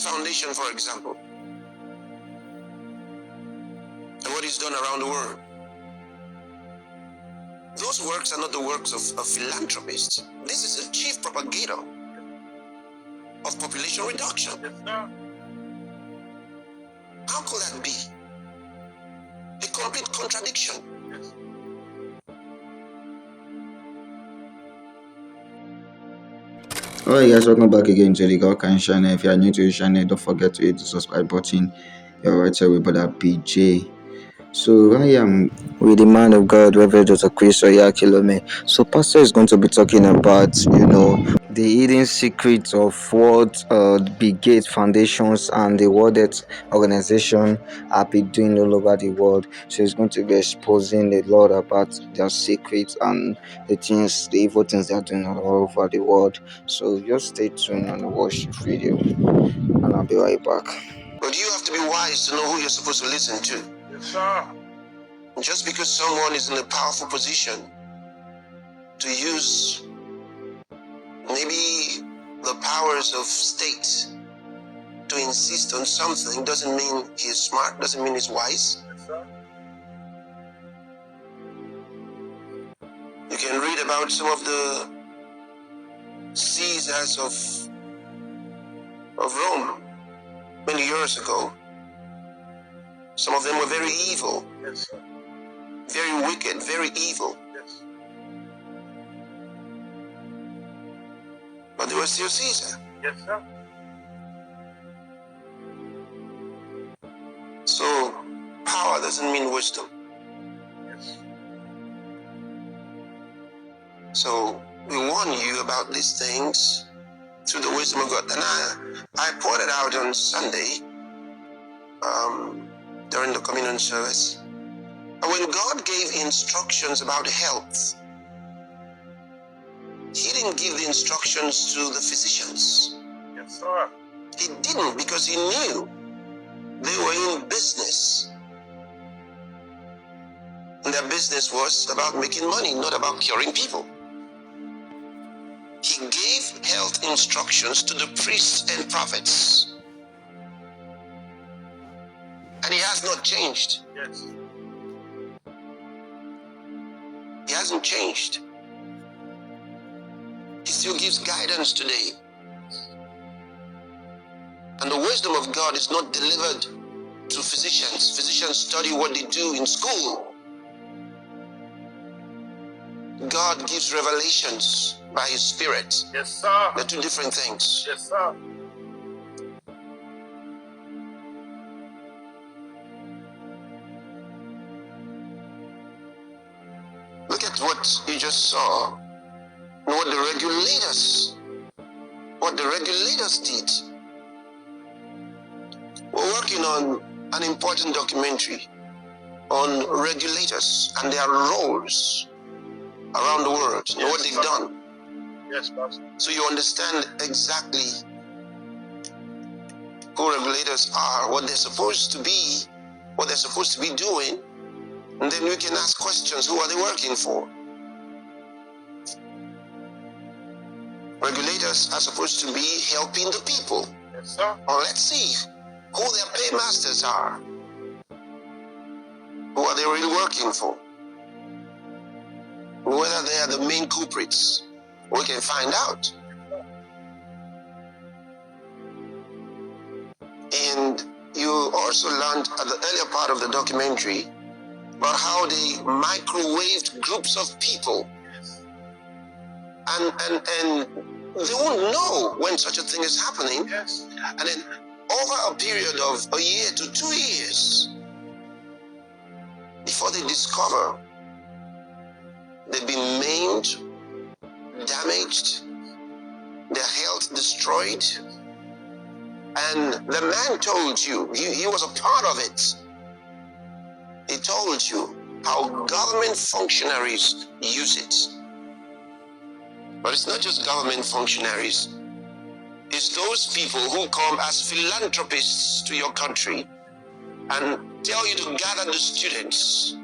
Foundation, for example, and what he's done around the world. Those works are not the works of philanthropists. This is a chief propagator of population reduction. Yes, sir. How could that be? A complete contradiction. Yes. Alright guys, welcome back again to the God Kind channel. If you are new to the channel, don't forget to hit the subscribe button. You're right here with brother PJ. So I am with the man of God, Reverend Pst Chris. So Pastor is going to be talking about, the hidden secrets of what Big Gate Foundations and the World Health Organization have been doing all over the world. So he's going to be exposing a lot about their secrets and the evil things they are doing all over the world. So just stay tuned and watch the video, and I'll be right back. But you have to be wise to know who you're supposed to listen to. Yes, sir. Just because someone is in a powerful position to use maybe the powers of state to insist on something doesn't mean he's smart, doesn't mean he's wise. Yes, sir. You can read about some of the Caesars of Rome many years ago. Some of them were very evil, Yes, sir. very wicked, very evil, Yes. but they were still Caesar. Yes, sir. So power doesn't mean wisdom. Yes. So we warn you about these things through the wisdom of God. And I pointed out on Sunday during the communion service, and when God gave instructions about health, he didn't give the instructions to the physicians. Yes, sir. He didn't, because he knew they were in business. And their business was about making money, not about curing people. He gave health instructions to the priests and prophets. And he has not changed. Yes. He hasn't changed. He still gives guidance today. And the wisdom of God is not delivered to physicians. Physicians study what they do in school. God gives revelations by his Spirit. Yes, sir. They're two different things. Yes, sir. Look at what you just saw and what the regulators did. We're working on an important documentary on regulators and their roles around the world and what they've done. Yes, Pastor. So you understand exactly who regulators are, what they're supposed to be, what they're supposed to be doing, and then we can ask questions: who are they working for? Regulators are supposed to be helping the people. Yes, sir. Well, let's see who their paymasters are. Who are they really working for? Whether they are the main culprits, we can find out. And you also learned at the earlier part of the documentary about how they microwaved groups of people. And they won't know when such a thing is happening. Yes. And then over a period of a year to 2 years, before they discover they've been maimed, damaged, their health destroyed. And the man told you, he was a part of it. He told you how government functionaries use it. But it's not just government functionaries. It's those people who come as philanthropists to your country and tell you to gather the students.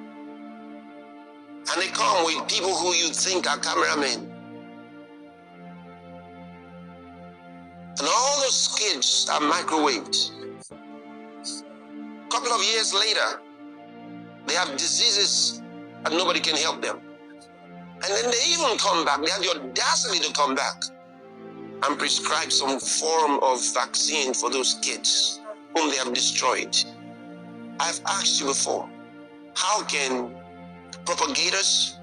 And they come with people who you think are cameramen. And all those kids are microwaved. A couple of years later, they have diseases and nobody can help them. And then they even come back. They have the audacity to come back and prescribe some form of vaccine for those kids whom they have destroyed. I've asked you before, how can propagators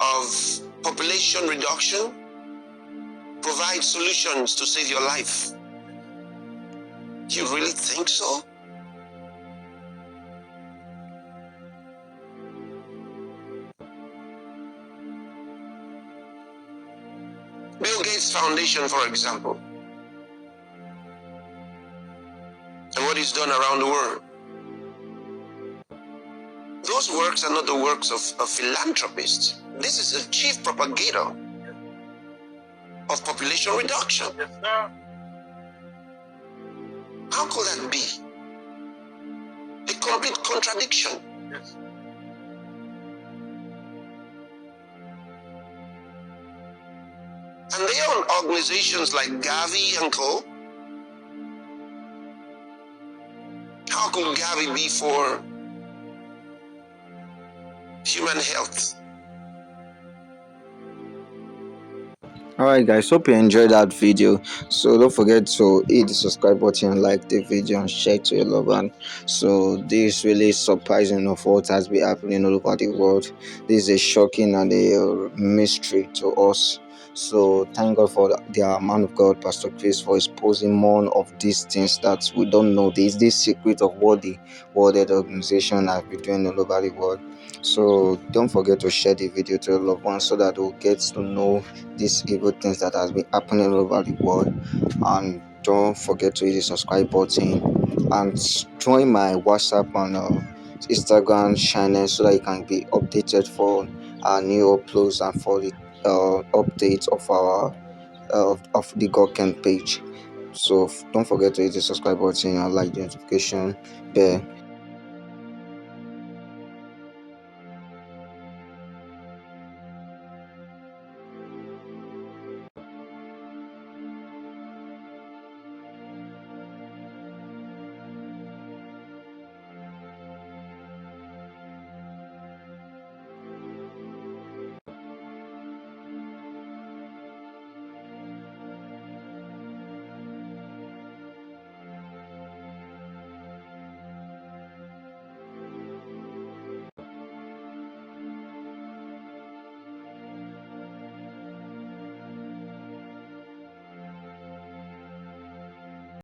of population reduction provide solutions to save your life? You really think so? Bill Gates Foundation, for example, and what he's done around the world. Those works are not the works of philanthropists. This is a chief propagator of population reduction. Yes, sir. How could that be? A complete contradiction. Yes. And they own organizations like Gavi and Co. How could Gavi be for human health? Alright guys, hope you enjoyed that video. So don't forget to hit the subscribe button, like the video, and share to your loved one. So this is really surprising of what has been happening all over the world. This is a shocking and a mystery to us. So thank God for the man of God, Pastor Chris, for exposing more of these things that we don't know. There is this secret of what the World Health Organization has been doing all over the world. So don't forget to share the video to your loved ones so that they'll get to know these evil things that has been happening all over the world. And don't forget to hit the subscribe button and join my WhatsApp and Instagram channel so that you can be updated for our new uploads and for the updates of our of the Gawken page. So don't forget to hit the subscribe button and like the notification bell